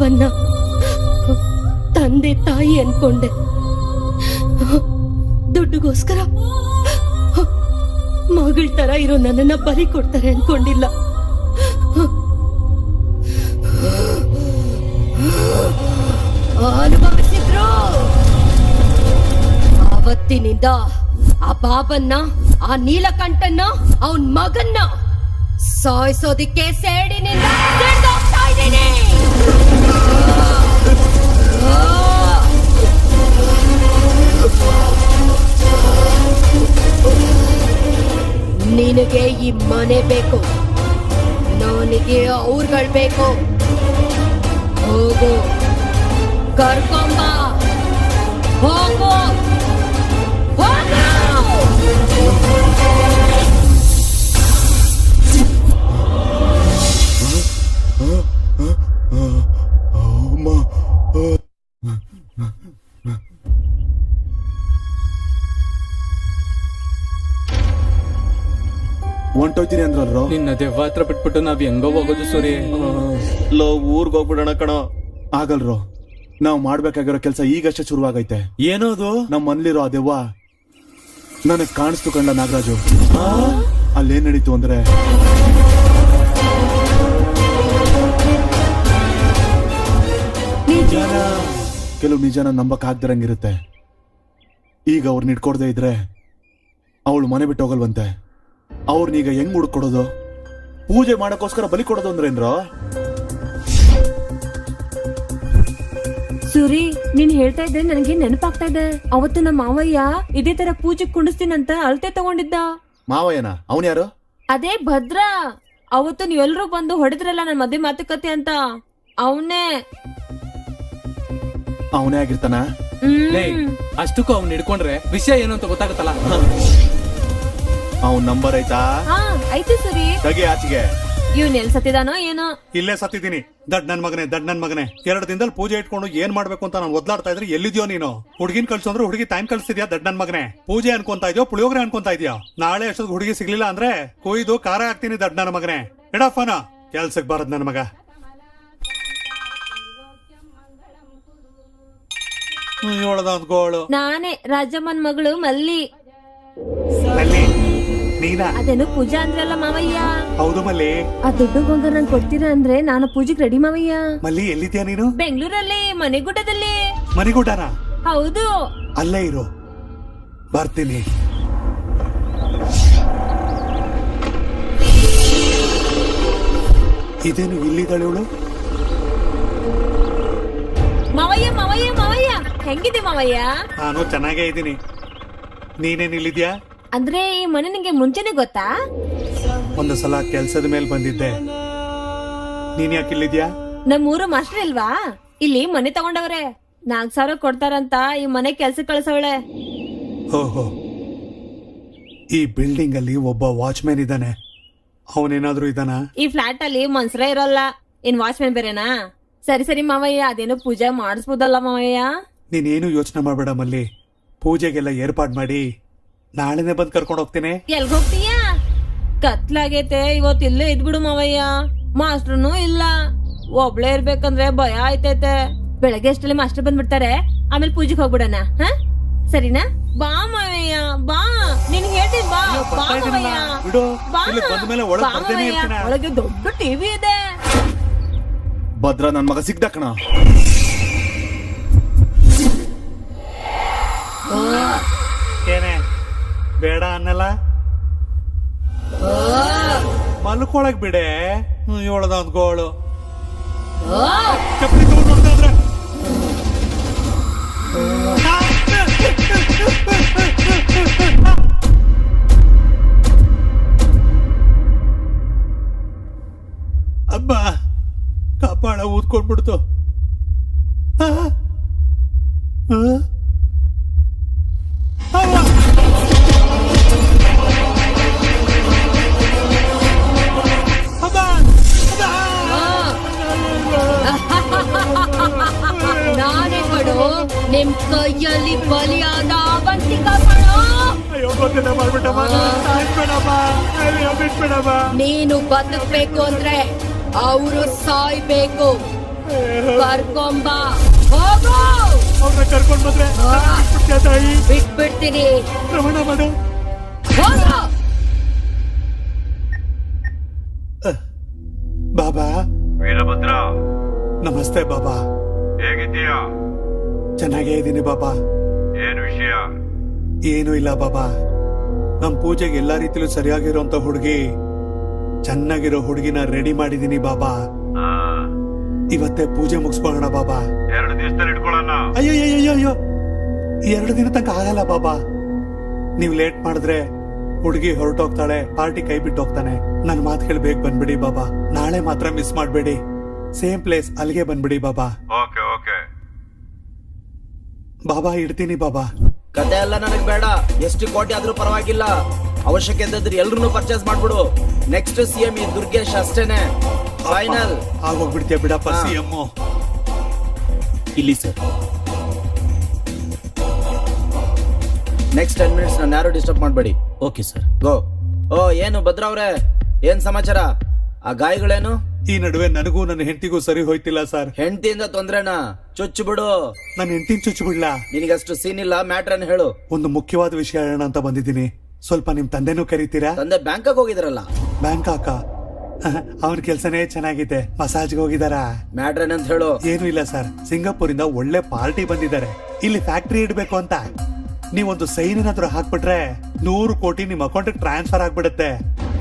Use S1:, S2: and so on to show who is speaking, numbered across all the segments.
S1: ಬಾವನ್ನ ತಂದೆ ತಾಯಿ ಅನ್ಕೊಂಡೆ. ದುಡ್ಡುಗೋಸ್ಕರ ಮಗಳ ತರ ಇರೋ ನನ್ನನ್ನ ಬಲಿ ಕೊಡ್ತಾರೆ ಅನ್ಕೊಂಡಿಲ್ಲ. ಅನುಭವಿಸಿದ್ರು. ಆವತ್ತಿನಿಂದ ಆ ಬಾಬನ್ನ, ಆ ನೀಲಕಂಠನ್ನ, ಅವನ್ ಮಗನ್ನ ಸಾಯಿಸೋದಿಕ್ಕೆ ಸೇಡಿನಿಂದ ಹಿಡ್ದೋಗ್ತಾ ಇದ್ದೀನಿ. ನಿನಗೆ ಈ ಮನೆ ಬೇಕು, ನನಗೆ ಅವ್ರುಗಳು ಬೇಕು. ಹೋಗು, ಕರ್ಕೊಂಬ, ಹೋಗು,
S2: ಹೊಂಟೋಯ್ತೀನಿ ಅಂದ್ರಲ್ರೋ.
S3: ನಿನ್ನ ದೆವ್ವ ಹತ್ರ ಬಿಟ್ಬಿಟ್ಟು ನಾವ್ ಹೆಂಗೋ ಹೋಗೋದು ಸೂರಿ?
S2: ಲೋ, ಊರ್ಗ್ ಹೋಗ್ಬಿಡೋಣ ಕಣೋ. ಆಗಲ್ರೋ, ನಾವ್ ಮಾಡ್ಬೇಕಾಗಿರೋ ಕೆಲ್ಸ ಈಗಷ್ಟೇ ಶುರುವಾಗೈತೆ. ಏನೋದು? ನಮ್ ಮನ್ಲಿರೋ ಆ ದೆವ್ವ ನನಗ್ ಕಾಣಿಸ್ತು ಕಂಡ ನಾಗರಾಜು. ಅಲ್ಲೇನ್ ನಡೀತು ಅಂದ್ರೆ, ಕೆಲವು ನಿಜನ ನಂಬಕ್ ಆಗ್ದಿರಂಗಿರುತ್ತೆ. ಈಗ ಅವ್ರನ್ನ ಇಟ್ಕೊಡ್ದೇ ಇದ್ರೆ ಅವಳು ಮನೆ ಬಿಟ್ಟು ಹೋಗಲ್ವಂತೆ. ಅವ್ರನ್ನೀಗ ಹೆಂಗ್ ಹುಡ್ಕೊಡೋದು? ಪೂಜೆ ಮಾಡಕ್ಕೋಸ್ಕರ ಬಲಿ ಕೊಡೋದು ಅಂದ್ರೇನ್ರೋ?
S4: ಸೂರಿ, ನೀನ್ ಹೇಳ್ತಾ ಇದ್ರೆ ನನಗೆ ನೆನಪಾಗ್ತಾ ಇದೆ. ಅವತ್ತು ನಮ್ಮ ಮಾವಯ್ಯ ಇದೇ ತರ ಪೂಜೆ ಕುಂಡಿಸ್ತೀನಂತ ಅಳತೆ ತಗೊಂಡಿದ್ದ.
S2: ಮಾವಯ್ಯನ? ಅವನ್ ಯಾರು?
S4: ಅದೇ ಭದ್ರ. ಅವತ್ತು ನೀವೆಲ್ರೂ ಬಂದು ಹೊಡೆದ್ರಲ್ಲ ನನ್ ಮದ್ವೆ ಮಾತುಕತೆ ಅಂತ, ಅವನೇ.
S2: ಅವನೇ ಆಗಿರ್ತಾನ?
S3: ಅಷ್ಟಕ್ಕೂ ಅವ್ನ್ ಹಿಡ್ಕೊಂಡ್ರೆ ವಿಷಯ ಏನು ಅಂತ ಗೊತ್ತಾಗತ್ತಲ್ಲ.
S2: ಅವನ್ ನಂಬರ್ ಐತಾ?
S4: ಐತಿ ಸೂರಿ.
S2: ತೆಗಿ ಆಚೆಗೆ.
S4: ಇವ್ನ ಎಲ್ ಸತ್ತಿದಾನೋ ಏನೋ.
S5: ಇಲ್ಲೇ ಸತ್ತಿದ್ದೀನಿ. ದಡ್ ನನ್ ಮಗನೇ. 2 ದಿನದಲ್ಲಿ ಪೂಜೆ ಇಟ್ಕೊಂಡು ಏನ್ ಮಾಡ್ಬೇಕು ಅಂತ ನಾನು ಒದ್ಲಾಡ್ತಾ ಇದ್ರೆ ಎಲ್ಲಿದ್ಯೋ ನೀನು? ಹುಡುಗಿನ ಕಳ್ಸು ಅಂದ್ರೆ ಹುಡುಗಿ ಟೈಮ್ ಕಳ್ಸಿದ್ಯಾ? ದಡ್ ನನ್ ಮಗನೇ. ಪೂಜೆ ಅನ್ಕೊಂತಾ ಇದೆಯೋ ಪುಳಿಯೋಗ್ರೆ ಅನ್ಕೊಂತಾ ಇದೆಯೋ? ನಾಳೆ ಅಷ್ಟೊಂದು ಹುಡುಗಿ ಸಿಗ್ಲಿಲ್ಲ ಅಂದ್ರೆ ಕೊಯ್ದು ಖಾರ ಹಾಕ್ತೀನಿ. ದಡ್ ನನ್ನ ಮಗನೇ, ಎಡಫನ ಕೆಲ್ಸಕ್ ಬಾರದ್ ನನ್ ಮಗ. ಗೋಳು.
S4: ನಾನೇ ರಾಜಮ್ಮನ್ ಮಗಳು ಮಲ್ಲಿ.
S5: ನೀನಾ?
S4: ಅದೇನು ಪೂಜಾ ಅಂದ್ರಲ್ಲ ಮಾವಯ್ಯ?
S5: ಹೌದು ಮಲ್ಲಿ.
S4: ಆ ದುಡ್ಡು ಬಂಗಾರ ನಂಗೆ ಕೊಡ್ತೀರಾ ಅಂದ್ರೆ ನಾನು ಪೂಜೆಗೆ ರೆಡಿ ಮಾವಯ್ಯ.
S5: ಮಲ್ಲಿ, ಎಲ್ಲಿದ್ಯಾ ನೀನು?
S4: ಬೆಂಗಳೂರಲ್ಲಿ ಮನೆಗುಡ್ಡದಲ್ಲಿ.
S5: ಮನೆಗುಡ್ಡನ?
S4: ಹೌದು.
S5: ಅಲ್ಲೇ ಇರು, ಬರ್ತೀನಿ. ಇದೇನು ಇಲ್ಲಿದ್ದಾಳೆ ಇವಳು?
S4: ಮಾವಯ್ಯ ಮಾವಯ್ಯ ಮಾವಯ್ಯ, ಹೆಂಗಿದೆ ಮಾವಯ್ಯ?
S5: ನಾನು ಚೆನ್ನಾಗೇ ಇದ್ದೀನಿ. ನೀನೇನ್ ಇಲ್ಲಿದ್ಯಾ?
S4: ಅಂದ್ರೆ ಈ ಮನೆ ನಿಂಗೆ ಮುಂಚೆನೆ ಗೊತ್ತಾ?
S5: ಒಂದು ಸಲ ಕೆಲ್ಸದ ಮೇಲೆ ಬಂದಿದ್ದೆ. ನೀನ್ ಯಾಕೆ ಇಲ್ಲಿದ್ಯಾ?
S4: ನಮ್ಮೂರು ಮಾಸ್ಟರ್ ಇಲ್ವಾ? ಇಲ್ಲಿ ಮನೆ ತಗೊಂಡವ್ರೆ. 4,000 ಕೊಡ್ತಾರಂತ ಈ ಮನೆ ಕೆಲ್ಸ ಕಳ್ಸವಳೆ.
S5: ಓಹೋ, ಈ ಬಿಲ್ಡಿಂಗ್ ಅಲ್ಲಿ ಒಬ್ಬ ವಾಚ್ಮ್ಯಾನ್ ಇದ್ದಾನೆ. ಅವನೇನಾದ್ರೂ ಇದ್ದಾನ?
S4: ಈ ಫ್ಲಾಟ್ ಅಲ್ಲಿ ಮನ್ಸರೇ ಇರಲ್ಲ, ಇನ್ ವಾಚ್ಮ್ಯಾನ್ ಬೇರೆನಾ? ಸರಿ ಸರಿ ಮಾವಯ್ಯ, ಅದೇನೋ ಪೂಜೆ ಮಾಡಿಸ್ಬೋದಲ್ಲ ಮಾವಯ್ಯ?
S5: ನೀನೇನು ಯೋಚನೆ ಮಾಡ್ಬೇಡ ಮಲ್ಲಿ. ಪೂಜೆಗೆಲ್ಲ ಏರ್ಪಾಡ್ ಮಾಡಿ ನಾಳೆನೆ ಬಂದ್ ಕರ್ಕೊಂಡು ಹೋಗ್ತೀನಿ.
S4: ಎಲ್ಗ ಹೋಗ್ತೀಯಾ? ಕತ್ಲಾಗೈತೆ, ಇವತ್ತು ಇಲ್ಲೇ ಇದ್ಬಿಡು ಮಾವಯ್ಯ. ಮಾಸ್ಟ್ರನು ಇಲ್ಲ, ಒಬ್ಳೇ ಇರ್ಬೇಕಂದ್ರೆ ಭಯ ಆಯ್ತೈತೆ. ಬೆಳಗ್ಗೆ ಅಷ್ಟರಲ್ಲಿ ಮಾಸ್ಟರ್ ಬಂದ್ಬಿಡ್ತಾರೆ, ಆಮೇಲೆ ಪೂಜೆಗೆ ಹೋಗ್ಬಿಡಣ. ಹ ಸರಿನಾ? ಬಾ ಮಾವಯ್ಯ, ಬಾ. ನೀನ್ ಹೇಳ್ತೀನಿ ಬಾ. ಬಾ ಮಾವಯ್ಯ, ಬಾ. ಬಾ ಮಾವಯ್ಯ, ಒಳಗೆ ದೊಡ್ಡ ಟಿವಿ ಇದೆ.
S2: ಭದ್ರ ನನ್ ಮಗ ಸಿಗ್ದ ಕಣ.
S5: ಏನೇ ಬೇಡ ಅನ್ನಲ್ಲ? ಮಲ್ಕೊಳಕ್ ಬಿಡೆ. ಇವಳದ ಒಂದ್ ಗೋಳು. ಚಪ್ಪಲಿ ತಗೊಂಡು ನೋಡ್ತಾದ್ರೆ ಅಬ್ಬ ಕಪಾಳ ಊದ್ಕೊಂಡ್ಬಿಡ್ತು.
S1: ನಾನೇ ಕಣೋ ನಿಮ್ ಕೈಯಲ್ಲಿ ಬಲಿಯಾದ ಅವಂತಿಕ ಕಣೋ. ನೀನು ಬದುಕ್ಬೇಕು ಅಂದ್ರೆ ಅವರು ಸಾಯ್ಬೇಕು. ಕರ್ಕೊಂಬ ಹೋಗು.
S5: ಅವ್ರನ್ನ ಕರ್ಕೊಂಡ್ ಬಂದ್ರೆ ಬಿಟ್ಬಿಡ್ತೀಯ ತಾಯಿ?
S1: ಬಿಟ್ಬಿಡ್ತೀನಿ.
S5: ರಮಣ ಮಾಡು.
S1: ಹೋಗು.
S5: ಬಾಬಾ
S6: ವೀರಭದ್ರ,
S5: ನಮಸ್ತೆ ಬಾಬಾ.
S6: ಹೇಗಿದ್ದೀಯಾ?
S5: ಚೆನ್ನಾಗೇ ಇದ್ದೀನಿ ಬಾಬಾ.
S6: ಏನ್ ವಿಷಯ?
S5: ಏನು ಇಲ್ಲ ಬಾಬಾ, ನಮ್ ಪೂಜೆಗೆ ಎಲ್ಲಾ ರೀತಿಲೂ ಸರಿಯಾಗಿರೋಂತ ಹುಡುಗಿ, ಚೆನ್ನಾಗಿರೋ ಹುಡುಗಿನ ರೆಡಿ ಮಾಡಿದೀನಿ ಬಾಬಾ.
S6: ಆ,
S5: ಇವತ್ತೇ ಪೂಜೆ ಮುಗಿಸ್ಕೊಳ್ಳೋಣ ಬಾಬಾ.
S6: 2 ದಿವಸದಲ್ಲಿ ಇಟ್ಕೊಳ್ಳೋಣ.
S5: ಅಯ್ಯೋ 2 ದಿನ ತನಕ ಆಗಲ್ಲ ಬಾಬಾ. ನೀವ್ ಲೇಟ್ ಮಾಡಿದ್ರೆ ಹುಡುಗಿ ಹೊರಟೋಗ್ತಾಳೆ, ಪಾರ್ಟಿ ಕೈ ಬಿಟ್ಟು ಹೋಗ್ತಾನೆ. ನನ್ ಮಾತು ಕೇಳಿ ಬೇಗ ಬಂದ್ಬಿಡಿ ಬಾಬಾ. ನಾಳೆ ಮಾತ್ರ ಮಿಸ್ ಮಾಡ್ಬೇಡಿ. ಸೇಮ್ ಪ್ಲೇಸ್ ಅಲ್ಲಿಗೆ ಬಂದ್ಬಿಡಿ ಬಾಬಾ.
S6: Okay okay.
S5: ಬಾಬಾ ಇಡ್ತೀನಿ ಬಾಬಾ.
S7: ಕತೆ ಎಲ್ಲ ನನಗ್ ಬೇಡ. ಎಷ್ಟು ಕೋಟಿ ಆದ್ರೂ ಪರವಾಗಿಲ್ಲ. ಅವಶ್ಯಕತೆ ಇದ್ರೆ ಎಲ್ರು ಪರ್ಚೇಸ್ ಮಾಡ್ಬಿಡು. ನೆಕ್ಸ್ಟ್ CM ಈ ದುರ್ಗೇಶ್ ಅಷ್ಟೇನೆ. ಫೈನಲ್.
S5: ಆಗೋಗ್ಬಿಡ್ತೀಯ ಬಿಡಪ್ಪ
S7: ಹಾ.
S5: CM.
S3: ಇಲ್ಲಿ ಸರ್.
S7: ನೆಕ್ಸ್ಟ್ 10 ಮಿನಿಟ್ಸ್ ನಾನು ಯಾರು ಡಿಸ್ಟರ್ಬ್ ಮಾಡಬೇಡಿ.
S3: Okay sir.
S7: ಗೋ. ಓ ಏನು ಭದ್ರ ಅವ್ರೆ, ಏನ್ ಸಮಾಚಾರ? ಆ ಗಾಯಗಳೇನು?
S5: ಈ ನಡುವೆ ನನಗೂ ನನ್ನ ಹೆಂಡತಿಗೂ ಸರಿ ಹೋಯ್ತಿಲ್ಲ ಸರ್.
S7: ಹೆಂಡತಿಯಿಂದ ತೊಂದ್ರೆನಾ? ಚುಚ್ಚು ಬಿಡು.
S5: ನನ್ನ ಹೆಂಡತಿನ ಚುಚ್ಚು ಬಿಡ್ಲಾ?
S7: ನಿನಗಷ್ಟು ಸೀನ್ ಇಲ್ಲ. ಮ್ಯಾಟ್ರನ್ ಹೇಳು.
S5: ಒಂದು ಮುಖ್ಯವಾದ ವಿಷಯ ಹೇಳೋಣ ಅಂತ ಬಂದಿದ್ದೀನಿ. ಸ್ವಲ್ಪ ನಿಮ್ ತಂದೆನೂ ಕರೀತೀರಾ?
S7: ತಂದೆ ಬ್ಯಾಂಕಾಗ್ ಹೋಗಿದ್ರಲ್ಲ.
S5: ಬ್ಯಾಂಕಾಕ? ಅವನ ಕೆಲ್ಸನೇ ಚೆನ್ನಾಗಿದೆ. ಮಸಾಜ್ಗೆ ಹೋಗಿದಾರ?
S7: ಮ್ಯಾಟ್ರನ್ ಅಂತ ಹೇಳು.
S5: ಏನು ಇಲ್ಲ ಸರ್, ಸಿಂಗಾಪುರ್ ಇಂದ ಒಳ್ಳೆ ಪಾರ್ಟಿ ಬಂದಿದ್ದಾರೆ. ಇಲ್ಲಿ ಫ್ಯಾಕ್ಟ್ರಿ ಇಡ್ಬೇಕು ಅಂತ. ನೀವೊಂದು ಸೈನ್ ಏನಾದ್ರು ಹಾಕ್ಬಿಟ್ರೆ 100 ಕೋಟಿ ನಿಮ್ ಅಕೌಂಟ್ ಟ್ರಾನ್ಸ್ಫರ್ ಆಗ್ಬಿಡುತ್ತೆ.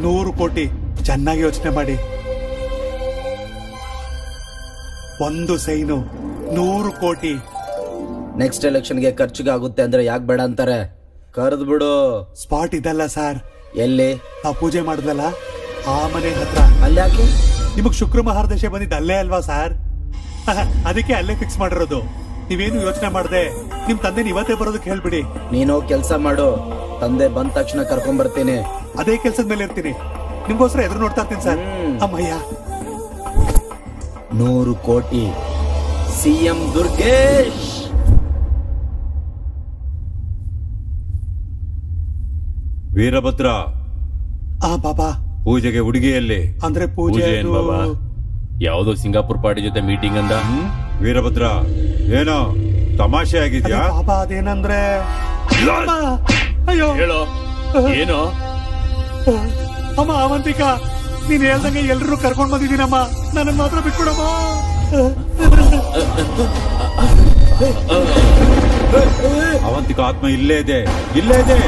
S5: 100 ಕೋಟಿ. ಚೆನ್ನಾಗಿ ಯೋಚನೆ ಮಾಡಿ. ಒಂದು ಸೈನು 100 ಕೋಟಿ.
S7: ನೆಕ್ಸ್ಟ್ ಎಲೆಕ್ಷನ್ಗೆ ಖರ್ಚಿಗೆ ಆಗುತ್ತೆ ಅಂದ್ರೆ ಯಾಕೆ ಬೇಡ ಅಂತಾರೆ? ಕರೆದು ಬಿಡು.
S5: ಸ್ಪಾಟ್ ಇದಲ್ಲ ಸರ್,
S7: ಎಲ್ಲಿ?
S5: ನಾವು ಪೂಜೆ ಮಾಡಿದ್ವಲ್ಲ ಆ ಮನೆ ಹತ್ರ.
S7: ಅಲ್ಲಾಕೆ?
S5: ನಿಮಗ್ ಶುಕ್ರ ಮಹಾರದೇಶ ಬಂದಿದ್ದು ಅಲ್ಲೇ ಅಲ್ವಾ ಸರ್? ಅದಕ್ಕೆ ಅಲ್ಲೇ ಫಿಕ್ಸ್ ಮಾಡಿರೋದು. ನೀವೇನು ಯೋಚನೆ ಮಾಡದೆ ನಿಮ್ ತಂದೆ ಇವತ್ತೇ ಬರೋದಕ್ಕೆ ಹೇಳ್ಬಿಡಿ.
S7: ನೀನು ಕೆಲ್ಸ ಮಾಡು. ತಂದೆ ಬಂದ ತಕ್ಷಣ ಕರ್ಕೊಂಡ್ ಬರ್ತೀನಿ.
S5: ಅದೇ ಕೆಲ್ಸದ ಮೇಲೆ ಇರ್ತೀನಿ. ನಿಮ್ಗೋಸ್ಕರ ಎದುರು ನೋಡ್ತಾ ಇರ್ತೀನಿ ಸರ್. ಅಮ್ಮಯ್ಯ.
S7: 100 ಕೋಟಿ. CM ದುರ್ಗೇಶ್.
S6: ವೀರಭದ್ರ,
S5: ಆ ಬಾಬಾ,
S6: ಪೂಜೆಗೆ ಹುಡುಗಿಯಲ್ಲಿ.
S5: ಅಂದ್ರೆ ಪೂಜೆ
S8: ಪೂಜೆ ಏನ್ ಬಾಬಾ? ಯಾವ್ದೋ ಸಿಂಗಾಪುರ್ ಪಾರ್ಟಿ ಜೊತೆ ಮೀಟಿಂಗ್ ಅಂದ.
S6: ವೀರಭದ್ರ, ಏನೋ ತಮಾಷೆ
S5: ಅದೇ
S6: ಆಗಿದ್ಯಾ?
S5: ಬಾಬಾ ಅದೇನಂದ್ರೆ ಅಮ್ಮ! ಅಯ್ಯೋ
S8: ಹೇಳೋ ಏನೋ.
S5: ಅಮ್ಮ ಅವಂತಿಕಾ, ನೀನ್ ಹೇಳ್ದಂಗೆ ಎಲ್ರು ಕರ್ಕೊಂಡ್ ಬಂದಿದ್ದೀನಮ್ಮ. ನನಗ್ ಮಾತ್ರ ಬಿಟ್ಕೊಡಮ್ಮ.
S6: ಅವಂತಿಕ ಆತ್ಮ ಇಲ್ಲೇ ಇದೆ, ಇಲ್ಲೇ ಇದೆ.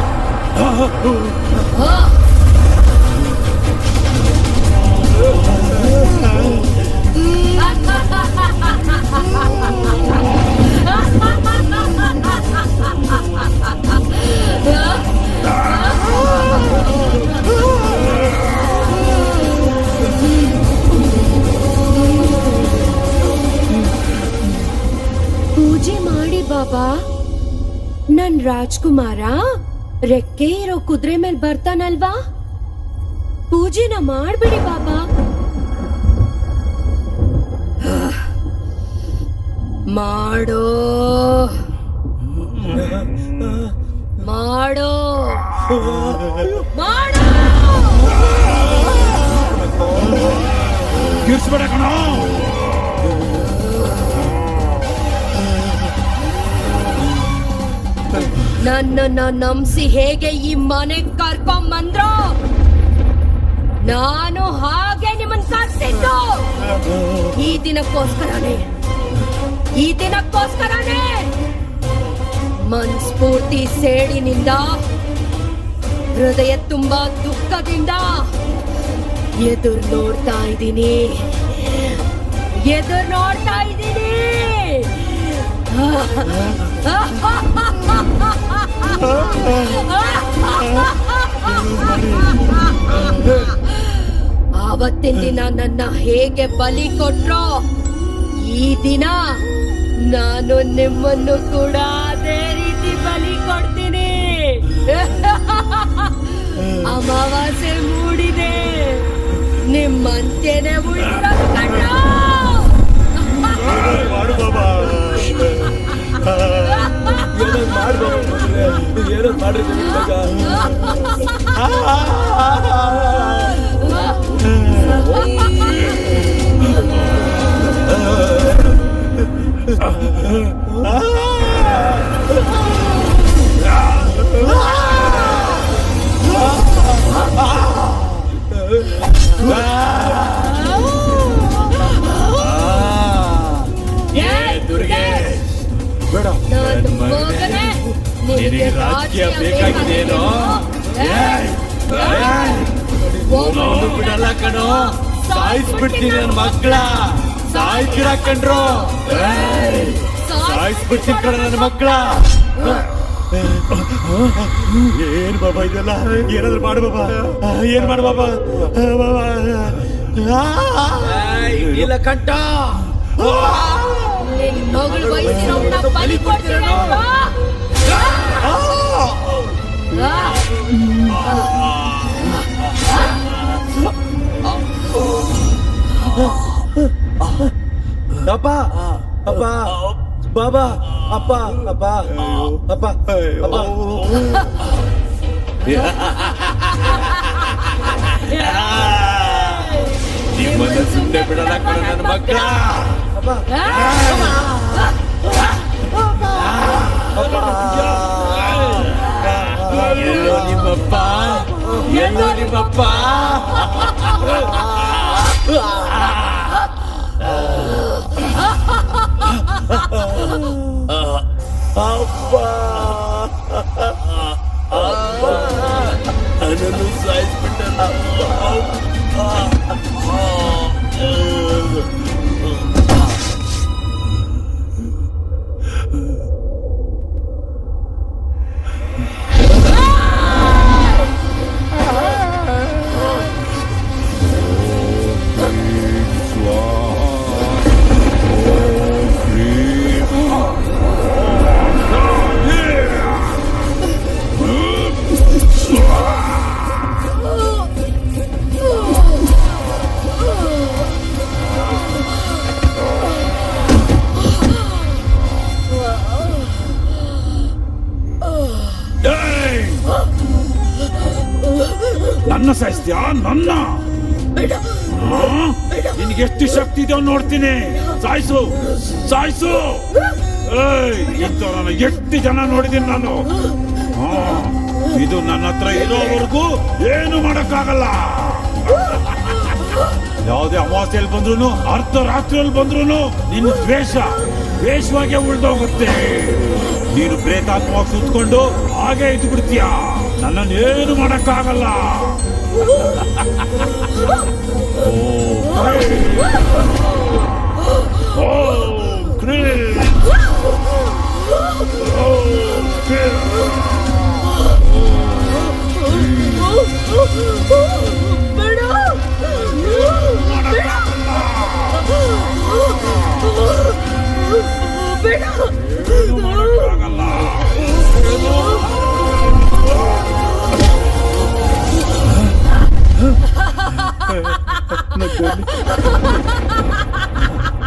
S1: ಪೂಜೆ ಮಾಡಿ ಬಾಬಾ. ನನ್ ರಾಜ್ಕುಮಾರ ರೆಕ್ಕೆ ಇರೋ ಕುದುರೆ ಮೇಲೆ ಬರ್ತಾನಲ್ವಾ, ಪೂಜೆನ ಮಾಡ್ಬಿಡಿ ಬಾಬಾ. ಮಾಡೋ ಮಾಡೋ ಮಾಡೋ.
S6: ತೀರ್ಸ್ಬೇಡ ಕಣೋ.
S1: ನನ್ನನ್ನ ನಂಬಿಸಿ ಹೇಗೆ ಈ ಮನೆಗ್ ಕರ್ಕೊಂಬಂದ್ರು, ನಾನು ಹಾಗೆ ನಿಮ್ಮನ್ ಕರ್ಸಿದ್ದು ಈ ದಿನಕ್ಕೋಸ್ಕರನೇ. ಈ ದಿನಕ್ಕೋಸ್ಕರನೇ ಮನ್ಸ್ಫೂರ್ತಿ ಸೇಡಿನಿಂದ, ಹೃದಯ ತುಂಬಾ ದುಃಖದಿಂದ ಎದುರು ನೋಡ್ತಾ ಇದ್ದೀನಿ. ಎದುರು ನೋಡ್ತಾ ಇದ್ದೀನಿ. ಆವತ್ತಿನ ದಿನ ನನ್ನ ಹೇಗೆ ಬಲಿ ಕೊಟ್ರೋ, ಈ ದಿನ ನಾನು ನಿಮ್ಮನ್ನು ಕೂಡ ಅದೇ ರೀತಿ ಬಲಿ ಕೊಡ್ತೀನಿ. ಅಮಾವಾಸ್ಯೆ ಮೂಡಿದೆ, ನಿಮ್ಮಂತೆನೆ ಉಳಿದಿರೋದು ಕಣ್ಣ.
S5: ಮಾಡು ಬಾಬಾ.
S7: ಏನೋ ಮಾಡ್ರಿ
S1: ಆ
S8: ರಾಜಕೀಯ ಬೇಕಾಗಿದೇನೋ ಅವನು ಬಿಡಲ್ಲ ಕಣೋ, ಸಾಯಿಸ್ಬಿಡ್ತೀನಿ ನನ್ನ ಮಕ್ಕಳ, ಸಾಯ್ತೀರ ಕಣ್ರೋ, ಸಾಯಿಸ್ಬಿಡ್ತೀನಿ ಕಣ ನನ್ನ ಮಕ್ಕಳ.
S2: ಏನ್ ಬಾಬಾ ಇದೆಲ್ಲ? ಏನಾದ್ರು ಮಾಡು ಬಾಬಾ, ಏನ್ ಮಾಡು ಬಾಬಾ, ಬಾಬಾ.
S7: ಇಲ್ಲ ಕಂಠ,
S1: ನಿನ್ ಮಗಳು ವಯಸ್ಸಿನವ್ನ ಬಲಿ ಕೊಡ್ತೀರೇನೋ?
S7: ಅಪ್ಪ ಅಪ್ಪ ಬಾಬಾ ಅಪ್ಪ ಅಪ್ಪ ಅಪ್ಪ ಅಪ್ಪ
S8: ನಿಮ್ಮನ್ನ ಸುಮ್ಮನೆ ಬಿಡಲ್ಲ ಕಣ ನನ್ನ ಮಕ್ಕಳ. ಎಲ್ಲೋ ನಿಮ್ಮಪ್ಪ, ಎಲ್ಲೋ ನಿಮ್ಮಪ್ಪ. ನನ್ನನ್ನು ಸಾಯಿಸ್ಬಿಟ್ಟಲ್ಲ.
S6: ನನ್ನ ಸಾಯಿಸ್ತೀಯಾ? ನನ್ನ ನಿನ್ಗೆ ಎಷ್ಟು ಶಕ್ತಿ ಇದೆಯೋ ನೋಡ್ತೀನಿ. ಸಾಯಿಸು, ಸಾಯಿಸು. ಇಂಥವ್ರನ್ನ ಎಷ್ಟು ಜನ ನೋಡಿದೀನಿ ನಾನು. ಇದು ನನ್ನ ಹತ್ರ ಇರೋವರೆಗೂ ಏನು ಮಾಡಕ್ಕಾಗಲ್ಲ. ಯಾವುದೇ ಅಮಾವಾಸ್ಯೆಯಲ್ಲಿ ಬಂದ್ರು, ಅರ್ಧ ರಾತ್ರಿಯಲ್ಲಿ ಬಂದ್ರು ನಿನ್ನ ದ್ವೇಷವಾಗೇ ಉಳ್ದೋಗುತ್ತೆ. ನೀನು ಪ್ರೇತಾತ್ಮವಾಗಿ ಸುತ್ಕೊಂಡು ಹಾಗೆ ಇದ್ದು ಬಿಡ್ತೀಯ. ನನ್ನನ್ನೇನು ಮಾಡಕ್ಕಾಗಲ್ಲ.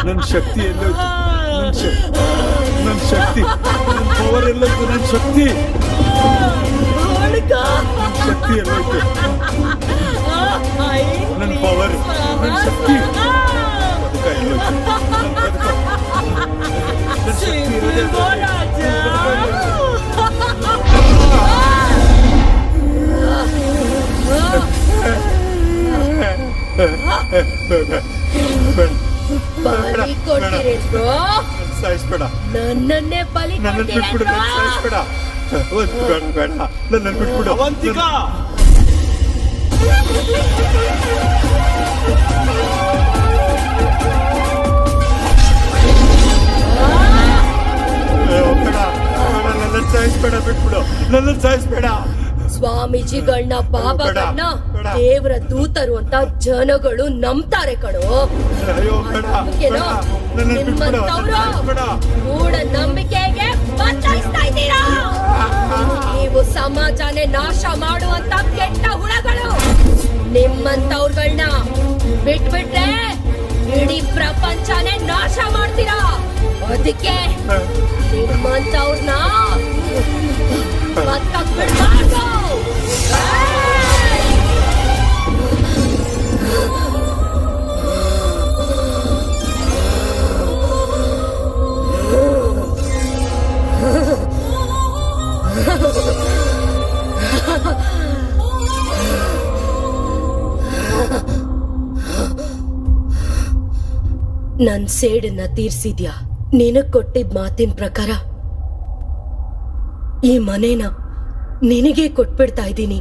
S2: ನನ್ನ ಶಕ್ತಿ ಎಲ್ಲೋಯ್ತು? ನನ್ನ ಶಕ್ತಿ, ನನ್ನ ಪವರ್ ಎಲ್ಲೋಯ್ತು? ನನ್ನ ಶಕ್ತಿ ಎಲ್ಲೋಯ್ತು? ನನ್ನ ಪವರ್, ನನ್ನ ಶಕ್ತಿ ಬದುಕ ಎಲ್ಲೋಯ್ತು? ನನ್ನ ಶಕ್ತಿ ಇರೋದೇ
S1: ಬಲಿ ಕೊಡ್ತೀರೇನ್ರೋ?
S2: ಸಾಯಿಸ್ಬೇಡ,
S1: ನನ್ನನ್ನೇ ಬಲಿ
S2: ನನ್ನನ್ನು ಬಿಟ್ಬಿಡು, ನನ್ನ ಸಾಯಿಸ್ಬೇಡ. ಬೇಡ ಬೇಡ, ನನ್ನನ್ನು ಬಿಟ್ಬಿಡು.
S3: ಅವಂತಿಕಾ,
S2: ಬೇಡ, ನನ್ನನ್ನು ಸಾಯಿಸ್ಬೇಡ, ಬಿಟ್ಬಿಡು, ನನ್ನನ್ನು ಸಾಯಿಸ್ಬೇಡ.
S1: ಸ್ವಾಮೀಜಿಗಳನ್ನ ಬಾಬಾಗಳನ್ನ ದೇವರ ದೂತರು ಅಂತ ಜನಗಳು ನಂಬ್ತಾರೆ ಕಣೋ.
S2: ಅಯ್ಯೋ ಬೇಡ, ಬೇಡ, ನನ್ನನ್ನು ಬಿಟ್ಬಿಡು,
S1: ನಿಮ್ಮಂತವ್ರು ಮೂಢ ನಂಬಿಕೆಗೆ ಬದಲಾಯಿಸ್ತಾ ಇದ್ದೀರಾ. ನೀವು ಸಮಾಜನೇ ನಾಶ ಮಾಡುವಂತ ಕೆಟ್ಟ ಹುಳಗಳು. ನಿಮ್ಮಂತವ್ರಗಳನ್ನ ಬಿಟ್ಬಿಟ್ರೆ ಇಡೀ ಪ್ರಪಂಚನೇ ನಾಶ ಮಾಡ್ತೀರಾ. ಅದಕ್ಕೆ ನಿಮ್ಮಂತವ್ರನ್ನ ಬದುಕಕ್ ಬಿಡ್ಬಾರ್ದು. ನನ್ ಸೇಡನ್ನ ತೀರ್ಸಿದ್ಯಾ. ನಿನಗ್ ಕೊಟ್ಟಿದ್ ಮಾತಿನ ಪ್ರಕಾರ ಈ ಮನೇನ ನಿನಗೆ ಕೊಟ್ಬಿಡ್ತಾ ಇದ್ದೀನಿ.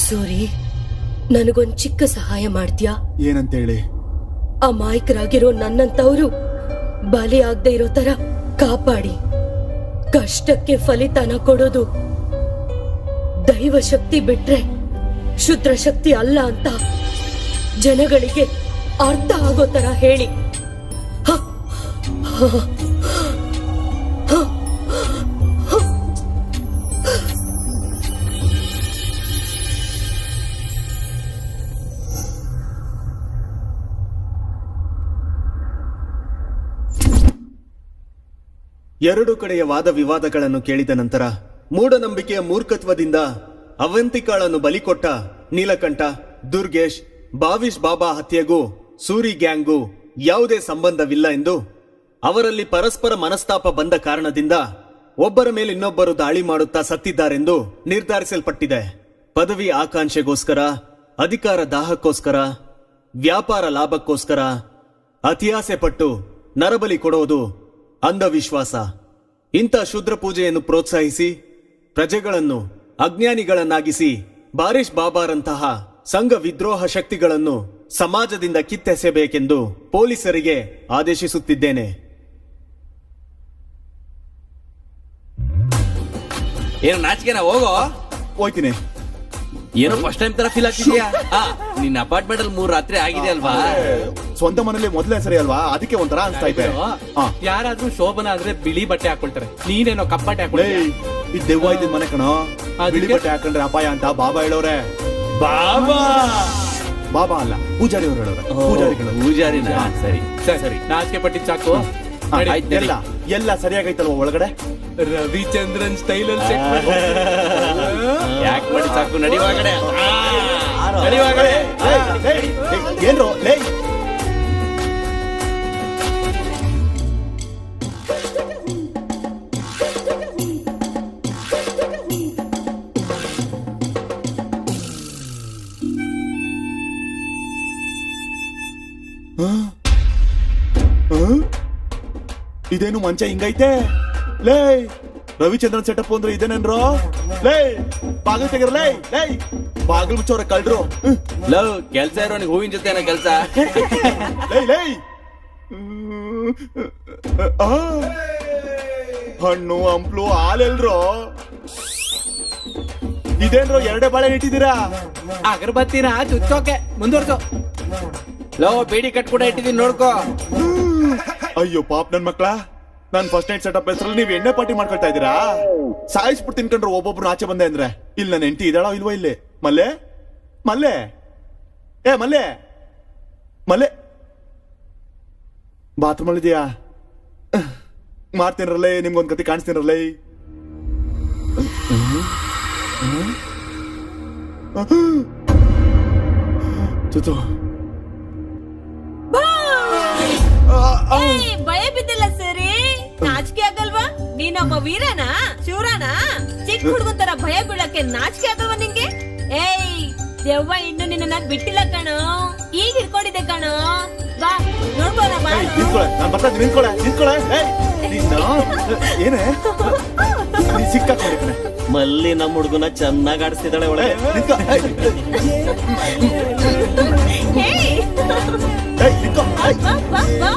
S1: ಸೂರಿ, ನನಗೊಂದ್ ಚಿಕ್ಕ ಸಹಾಯ ಮಾಡ್ತೀಯಾ?
S2: ಏನಂತೇಳಿ?
S1: ಅಮಾಯಕರಾಗಿರೋ ನನ್ನಂತವ್ರು ಬಲಿ ಆಗದೆ ಇರೋ ತರ ಕಾಪಾಡಿ. ಕಷ್ಟಕ್ಕೆ ಫಲಿತಾನ ಕೊಡೋದು ದೈವ ಶಕ್ತಿ ಬಿಟ್ರೆ ಶುದ್ರ ಶಕ್ತಿ ಅಲ್ಲ ಅಂತ ಜನಗಳಿಗೆ ಅರ್ಥ ಆಗೋ ತರ ಹೇಳಿ. ಹ, ಹ, ಹ, ಹ.
S9: ಎರಡು ಕಡೆಯ ವಾದ ವಿವಾದಗಳನ್ನು ಕೇಳಿದ ನಂತರ ಮೂಢನಂಬಿಕೆಯ ಮೂರ್ಖತ್ವದಿಂದ ಅವಂತಿಕಾಳನ್ನು ಬಲಿಕೊಟ್ಟ ನೀಲಕಂಠ, ದುರ್ಗೇಶ್, ಭಾವಿಷ್ ಬಾಬಾ ಹತ್ಯೆಗೂ ಸೂರಿ ಗ್ಯಾಂಗ್ಗೂ ಯಾವುದೇ ಸಂಬಂಧವಿಲ್ಲ ಎಂದು, ಅವರಲ್ಲಿ ಪರಸ್ಪರ ಮನಸ್ತಾಪ ಬಂದ ಕಾರಣದಿಂದ ಒಬ್ಬರ ಮೇಲೆ ಇನ್ನೊಬ್ಬರು ದಾಳಿ ಮಾಡುತ್ತಾ ಸತ್ತಿದ್ದಾರೆಂದು ನಿರ್ಧರಿಸಲ್ಪಟ್ಟಿದೆ. ಪದವಿ ಆಕಾಂಕ್ಷೆಗೋಸ್ಕರ, ಅಧಿಕಾರ ದಾಹಕ್ಕೋಸ್ಕರ, ವ್ಯಾಪಾರ ಲಾಭಕ್ಕೋಸ್ಕರ ಅತಿಯಾಸೆ ಪಟ್ಟು ನರಬಲಿ ಕೊಡುವುದು ಅಂಧವಿಶ್ವಾಸ. ಇಂಥ ಶೂದ್ರ ಪೂಜೆಯನ್ನು ಪ್ರೋತ್ಸಾಹಿಸಿ ಪ್ರಜೆಗಳನ್ನು ಅಜ್ಞಾನಿಗಳನ್ನಾಗಿಸಿ ಬಾರಿಷ್ ಬಾಬಾರಂತಹ ಸಂಘ ವಿದ್ರೋಹ ಶಕ್ತಿಗಳನ್ನು ಸಮಾಜದಿಂದ ಕಿತ್ತೆಸೆಯಬೇಕೆಂದು ಪೊಲೀಸರಿಗೆ ಆದೇಶಿಸುತ್ತಿದ್ದೇನೆ.
S8: ಏನು ನಾಚಿಕೆನ ಹೋಗೋ.
S2: ಹೋಯ್ತೀನಿ.
S8: ಏನೋ ಫಸ್ಟ್ ಟೈಮ್ ತರ ಫೀಲ್ ಆಗ್ತಿದ್ಯಾ? ನಿನ್ನ ಅಪಾರ್ಟ್ಮೆಂಟ್ ಅಲ್ಲಿ 3 ರಾತ್ರಿ ಆಗಿದೆ ಅಲ್ವಾ?
S2: ಸ್ವಂತ ಮನೇಲಿ ಮೊದಲೇ ಸರಿ ಅಲ್ವಾ, ಅದಕ್ಕೆ ಒಂಥರ ಅನ್ಸ್ತಾ ಇದೆ.
S3: ಯಾರಾದ್ರೂ ಶೋಭನ ಅಂದ್ರೆ ಬಿಳಿ ಬಟ್ಟೆ ಹಾಕೊಳ್ತಾರೆ, ನೀನೇನೋ ಕಪ್ಪಟ್ಟೆ ಹಾಕೊಳ್ತೀಯ.
S2: ಈ ದೆವ್ವ ಇದ್ದ ಮನೆ ಕಣೋ, ಬಿಳಿ ಬಟ್ಟೆ ಹಾಕೊಂಡ್ರೆ ಅಪಾಯ ಅಂತ ಬಾಬಾ ಹೇಳೋರೆ.
S8: ಬಾಬಾ
S2: ಬಾಬಾ ಅಲ್ಲ, ಪೂಜಾರಿ ಅವ್ರು ಹೇಳೋರೆ. ಪೂಜಾರಿಗಳು.
S8: ಪೂಜಾರಿನ? ಸರಿ
S3: ಸರಿ, ನಾಚಿಕೆ ಪಟ್ಟಿದ್ ಸಾಕು.
S8: ಆಯ್ತು, ನಡಿ.
S2: ಎಲ್ಲ ಸರಿಯಾಗೈತಲ್ವ ಒಳಗಡೆ?
S3: ರವಿಚಂದ್ರನ್ ಸ್ಟೈಲ್ ಅಲ್ಲಿ ಸೆಟ್ ಮಾಡಿ
S8: ಯಾಕೆ ಮಾಡಿ ಸಾಕು, ನಡಿವಾಗಡೆ.
S2: ಏನ್ರೋ ಲೇ? ಇದೇನು ಮಂಚ ಹಿಂಗೈತೆ ಲೇ? ರವಿಚಂದ್ರನ್ ಸೆಟಪ್ ಅಂದ್ರೆ ಇದೇನೇನ್ರೋ? ಲೇ ಬಾಗಿಲು ತೆಗಿರಲೇ, ಲೇ ಬಾಗಿಲು ಮುಚ್ಚೋರ ಕಳ್ರು.
S8: ಲವ್ ಕೆಲ್ಸ ಇರೋನಿಗೆ ಹೂವಿನ ಜೊತೆ ಏನೋ ಕೆಲ್ಸ.
S2: ಲೇ ಲೇ ಹಣ್ಣು ಹಂಪ್ಲು ಹಾಲೆಲ್ರೋ? ಇದೇನ್ರೋ ಎರಡೇ ಬಾಳೆ ಇಟ್ಟಿದ್ದೀರಾ?
S3: ಅಗರಬತ್ತಿನ ಚುಚ್ಚೋಕೆ ಮುಂದುವರ್ಸೋ.
S8: ಲವ್ ಬೇಡಿ ಕಟ್ ಕೂಡ ಇಟ್ಟಿದ್ದೀನಿ, ನೋಡ್ಕೋ.
S2: ಅಯ್ಯೋ ಪಾಪ್ ನನ್ ಮಕ್ಳ, ನಾನ್ ಫಸ್ಟ್ ನೈಟ್ ಸೆಟಪ್ ಹೆಸರಲ್ಲಿ ನೀವ್ ಎಣ್ಣೆ ಪಾರ್ಟಿ ಮಾಡ್ಕೊಳ್ತಾ ಇದ್ದೀರಾ? ಸಾಯಿಸ್ಬಿಟ್ಟು ತಿನ್ಕೊಂಡ್ರು ಒಬ್ಬೊಬ್ರು ಆಚೆ ಬಂದೆ ಅಂದ್ರೆ. ಇಲ್ಲಿ ನನ್ನ ಹೆಂಡತಿ ಇದ್ದಾಳೋ ಇಲ್ವೋ? ಇಲ್ಲಿ ಮಲ್ಲೆ ಮಲ್ಲೆ, ಏ ಮಲ್ಲೆ ಮಲ್ಲೆ, ಬಾತ್ರೂಮ್ ಅಲ್ಲಿ ಇದೆಯಾ? ಮಾಡ್ತೀನರಲ್ಲೇ, ನಿಮ್ಗೊಂದ್ ಕತಿ ಕಾಣಿಸ್ತೀನರಲ್ಲೇ. ಚುಚ್ಚು
S4: ಭಯ ಬಿದ್ದಿಲ್ಲ ಸರಿ? ನಾಚಿಕೆ ಆಗಲ್ವಾ? ನೀನೊಬ್ಬ ವೀರನಾ, ಶೂರನಾ? ಚಿಕ್ಕ ಹುಡುಗನ್ ತರ ಭಯ ಬೀಳಕ್ಕೆ ನಾಚಿಕೆ ಆಗಲ್ವಾ ನಿಂಗೆ? ಏಯ್ ದೆವ್ವ ಇನ್ನು ನಿನ್ನ ಬಿಟ್ಟಿಲ್ಲ ಕಣೋ, ಈಗ ಹಿಡ್ಕೊಂಡಿದ್ದೆ ಕಣೋ. ಬಾ ನೋಡ್ಬೋಣ, ಬಾ.
S2: ನಾನು ಬರ್ತಾ ನಿಂತ್ಕೊಳೆ ನಿಂತ್ಕೊಳೆ. ಏನೇ ನೀ ಸಿಕ್ಕಾಕೊಂಡಿದ್ದಾನೆ.
S9: ಮಲ್ಲಿ ನಮ್ಮ ಹುಡುಗನ ಚೆನ್ನಾಗಿ ಆಡಿಸ್ತಿದ್ದಾಳೆ ಒಳಗೆ.
S4: ಏಯ್
S2: ನಿಂತ್ಕೊ.
S4: ಬಾ, ಬಾ, ಬಾ.